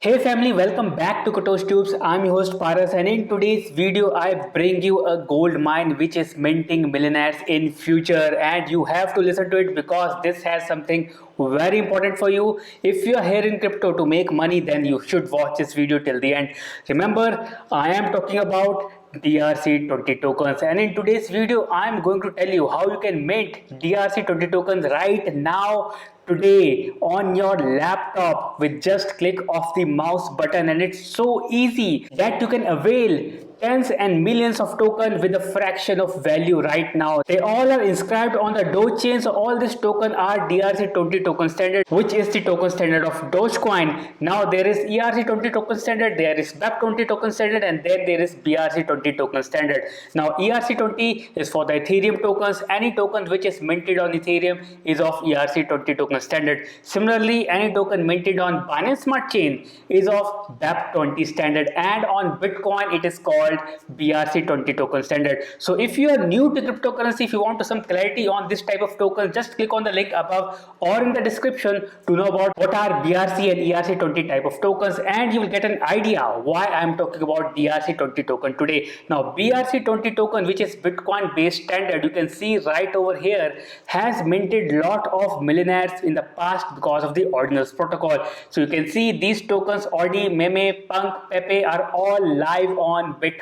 Hey family, welcome back to Kotosh Tubes. I'm your host Paras, and in today's video I bring you a gold mine which is minting millionaires in future, and you have to listen to it because this has something very important for you. If you are here in crypto to make money, then you should watch this video till the end. Remember, I am talking about DRC20 tokens, and in today's video I am going to tell you how you can mint DRC20 tokens right now today on your laptop with just click of the mouse button, and it's so easy that you can avail tens and millions of tokens with a fraction of value right now. They all are inscribed on the Doge chain, so all these tokens are DRC20 token standard, which is the token standard of Dogecoin. Now there is ERC20 token standard, there is BEP20 token standard, and then there is BRC20 token standard. Now ERC20 is for the Ethereum tokens. Any token which is minted on Ethereum is of ERC20 token standard. Similarly, any token minted on Binance Smart Chain is of BEP20 standard, and on Bitcoin it is called BRC20 token standard. So if you are new to cryptocurrency, if you want some clarity on this type of token, just click on the link above or in the description to know about what are BRC and ERC20 type of tokens, and you will get an idea why I am talking about BRC20 token today. Now BRC20 token, which is Bitcoin based standard, you can see right over here, has minted lot of millionaires in the past because of the Ordinals protocol. So you can see these tokens Audi, Meme, Punk, Pepe are all live on Bitcoin.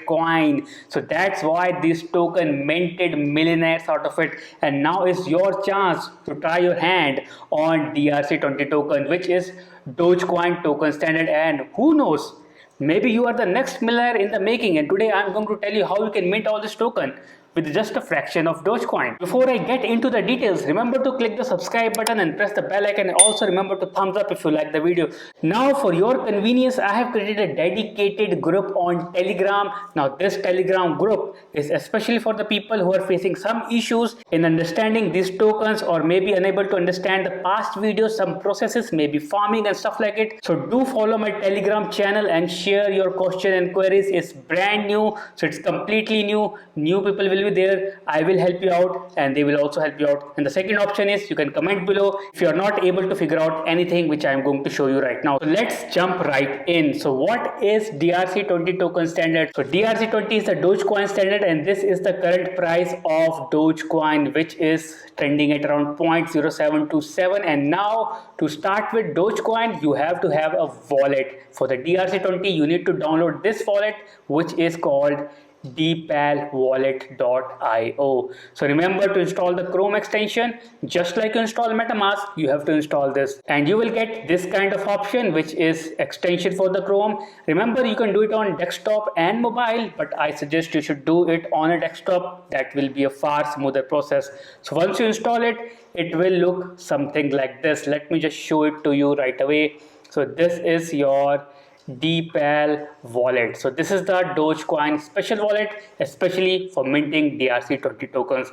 So that's why this token minted millionaires out of it, and now is your chance to try your hand on DRC20 token, which is Dogecoin token standard, and who knows, maybe you are the next millionaire in the making. And today I'm going to tell you how you can mint all this token with just a fraction of Dogecoin. Before I get into the details, remember to click the subscribe button and press the bell icon, and also remember to thumbs up if you like the video. Now for your convenience, I have created a dedicated group on Telegram. Now this Telegram group is especially for the people who are facing some issues in understanding these tokens, or maybe unable to understand the past videos, some processes, maybe farming and stuff like it. So do follow my Telegram channel and share your question and queries. It's brand new, so it's completely new. New people will be there. I will help you out, and they will also help you out. And the second option is you can comment below if you are not able to figure out anything which I am going to show you right now. So let's jump right in. So what is DRC20 token standard? So DRC20 is the Dogecoin standard, and this is the current price of Dogecoin, which is trending at around 0.0727. And now to start with Dogecoin, you have to have a wallet. For the DRC20, you need to download this wallet, which is called dpalwallet.io. So remember to install the Chrome extension. Just like you install MetaMask, you have to install this, and you will get this kind of option, which is extension for the Chrome. Remember, you can do it on desktop and mobile, but I suggest you should do it on a desktop. That will be a far smoother process. So once you install it, it will look something like this. Let me just show it to you right away. So this is your DPAL wallet. So this is the Dogecoin special wallet, especially for minting DRC20 tokens.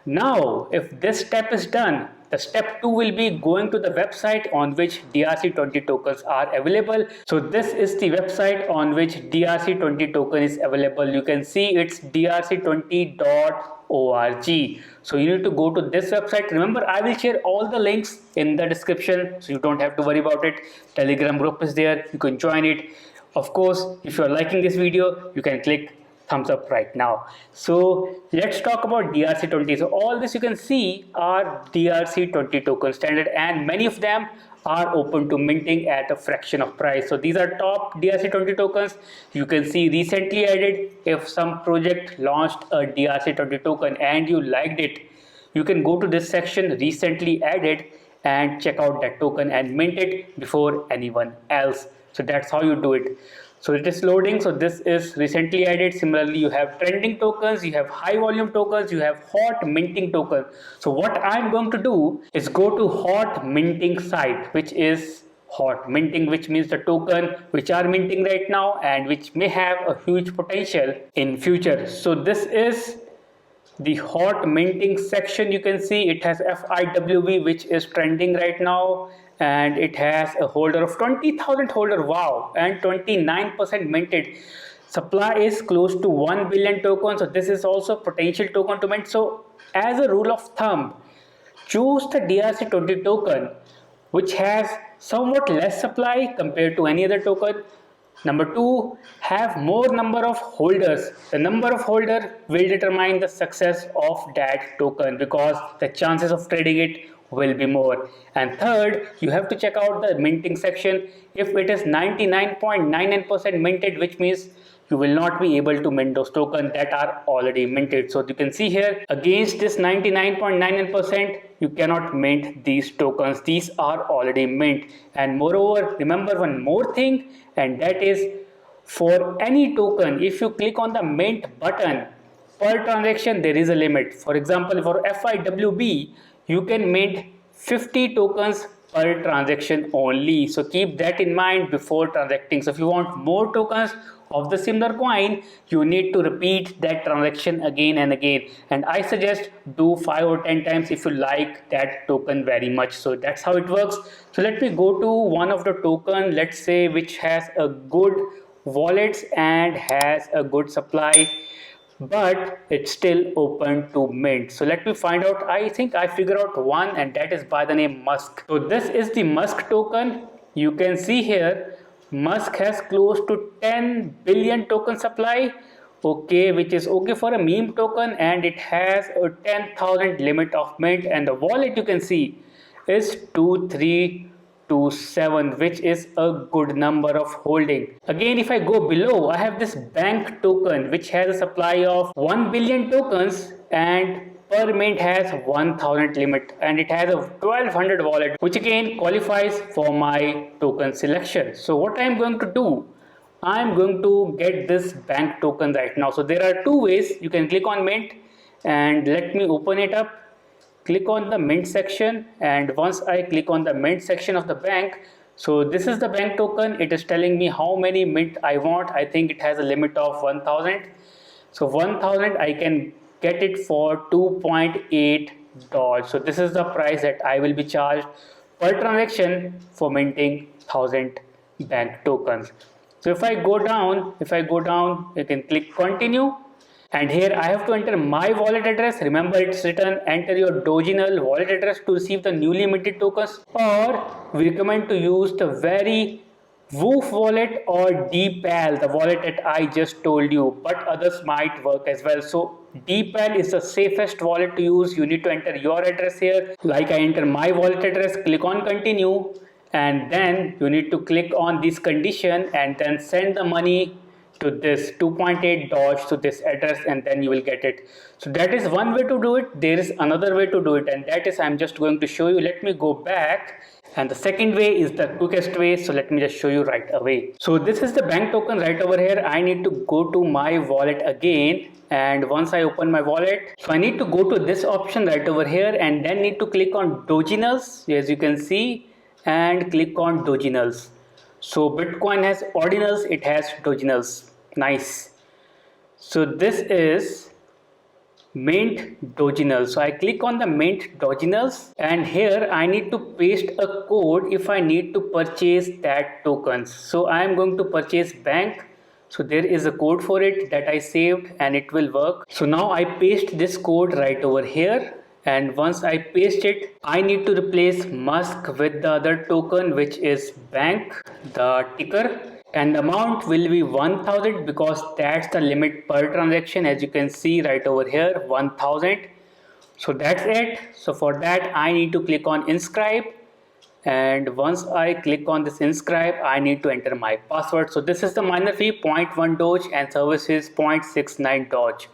Now, if this step is done, the step 2 will be going to the website on which DRC20 tokens are available. So this is the website on which DRC20 token is available. You can see it's drc20.org. So you need to go to this website. Remember, I will share all the links in the description, so you don't have to worry about it. Telegram group is there. You can join it. Of course, if you are liking this video, you can click thumbs up right now. So let's talk about DRC20. So all this you can see are DRC20 token standard, and many of them are open to minting at a fraction of price. So these are top DRC20 tokens. You can see recently added. If some project launched a DRC20 token and you liked it, you can go to this section, recently added, and check out that token and mint it before anyone else. So that's how you do it. So it is loading. So this is recently added. Similarly, you have trending tokens, you have high volume tokens, you have hot minting tokens. So what I'm going to do is go to hot minting site, which is hot minting, which means the token which are minting right now and which may have a huge potential in future. So this is the hot minting section. You can see it has FIWB, which is trending right now, and it has a holder of 20,000 holder. Wow. And 29% minted. Supply is close to 1 billion tokens. So this is also potential token to mint. So as a rule of thumb, choose the DRC20 token which has somewhat less supply compared to any other token. Number two, have more number of holders. The number of holder will determine the success of that token because the chances of trading it will be more. And third, you have to check out the minting section. If it is 99.99% minted, which means you will not be able to mint those tokens that are already minted. So you can see here, against this 99.99%, you cannot mint these tokens. These are already mint. And moreover, remember one more thing, and that is, for any token, if you click on the mint button, per transaction there is a limit. For example, for FIWB, you can mint 50 tokens per transaction only. So keep that in mind before transacting. So if you want more tokens of the similar coin, you need to repeat that transaction again and again, and I suggest do 5 or 10 times if you like that token very much. So that's how it works. So let me go to one of the token, let's say, which has a good wallets and has a good supply, but it's still open to mint. So let me find out. I think I figured out one, and that is by the name Musk. So this is the Musk token. You can see here Musk has close to 10 billion token supply, okay, which is okay for a meme token, and it has a 10,000 limit of mint, and the wallet you can see is 2327, which is a good number of holding. Again, if I go below, I have this bank token which has a supply of 1 billion tokens, and per mint has 1000 limit, and it has a 1200 wallet, which again qualifies for my token selection. So what I am going to do, I am going to get this bank token right now. So there are two ways. You can click on mint, and let me open it up. Click on the mint section, and once I click on the mint section of the bank, so this is the bank token. It is telling me how many mint I want. I think it has a limit of 1000. So 1000 I can get it for 2.8 Doge. So this is the price that I will be charged per transaction for minting 1000 bank tokens. So if I go down, you can click continue, and here I have to enter my wallet address. Remember, it's written enter your Doginal wallet address to receive the newly minted tokens, or we recommend to use the very Woof wallet or DPAL, the wallet that I just told you, but others might work as well. So DPAL is the safest wallet to use. You need to enter your address here. Like I enter my wallet address, click on continue, and then you need to click on this condition and then send the money to this 2.8 Doge to this address, and then you will get it. So that is one way to do it. There is another way to do it, and that is I'm just going to show you. Let me go back, and the second way is the quickest way. So let me just show you right away. So this is the bank token right over here. I need to go to my wallet again, and once I open my wallet, so I need to go to this option right over here, and then need to click on Doginals, as you can see, and click on Doginals. So Bitcoin has ordinals, it has Doginals. Nice. So this is mint Doginals. So I click on the mint Doginals, and here I need to paste a code if I need to purchase that tokens. So I am going to purchase bank. So there is a code for it that I saved, and it will work. So now I paste this code right over here, and once I paste it, I need to replace Musk with the other token, which is bank, the ticker, and the amount will be 1000 because that's the limit per transaction, as you can see right over here, 1000. So that's it. So for that I need to click on inscribe, and once I click on this inscribe, I need to enter my password. So this is the miner fee, 0.1 Doge, and service is 0.69 Doge.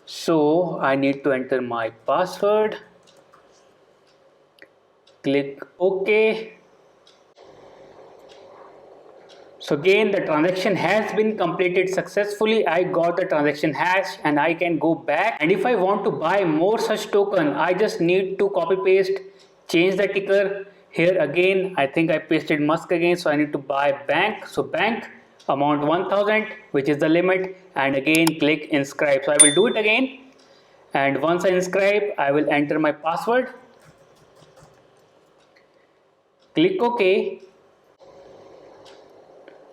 So I need to enter my password, click OK. So again, the transaction has been completed successfully. I got the transaction hash, and I can go back, and if I want to buy more such token, I just need to copy paste, change the ticker. Here again, I think I pasted Musk again, so I need to buy bank. So bank, amount 1000, which is the limit, and again click inscribe. So I will do it again, and once I inscribe, I will enter my password, click OK.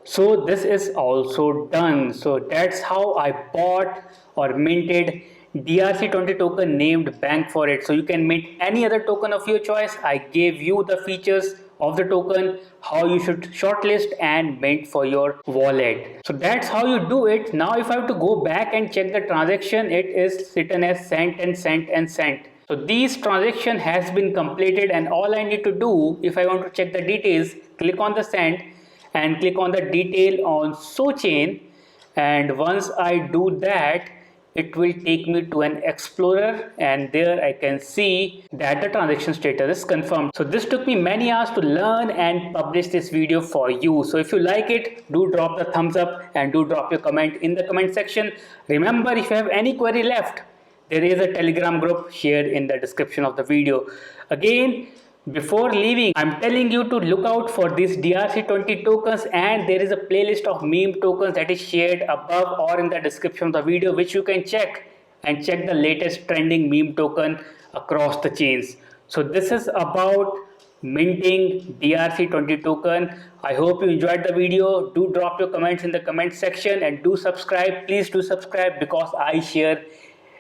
So this is also done. So that's how I bought or minted DRC20 token named bank for it. So you can mint any other token of your choice. I gave you the features of the token, how you should shortlist and mint for your wallet. So that's how you do it. Now if I have to go back and check the transaction, it is written as sent and sent and sent. So these transaction has been completed, and all I need to do, if I want to check the details, click on the send and click on the detail on show chain, and once I do that, it will take me to an explorer, and there I can see that the transaction status is confirmed. So this took me many hours to learn and publish this video for you. So if you like it, do drop the thumbs up and do drop your comment in the comment section. Remember, if you have any query left, there is a Telegram group shared in the description of the video. Again, before leaving, I'm telling you to look out for these DRC20 tokens, and there is a playlist of meme tokens that is shared above or in the description of the video, which you can check and check the latest trending meme token across the chains. So this is about minting DRC20 token. I hope you enjoyed the video. Do drop your comments in the comment section and do subscribe. Please do subscribe because I share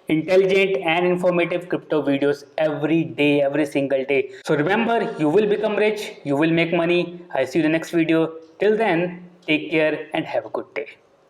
intelligent and informative crypto videos every day, every single day. So remember, you will become rich, you will make money. I'll see you in the next video. Till then, take care and have a good day.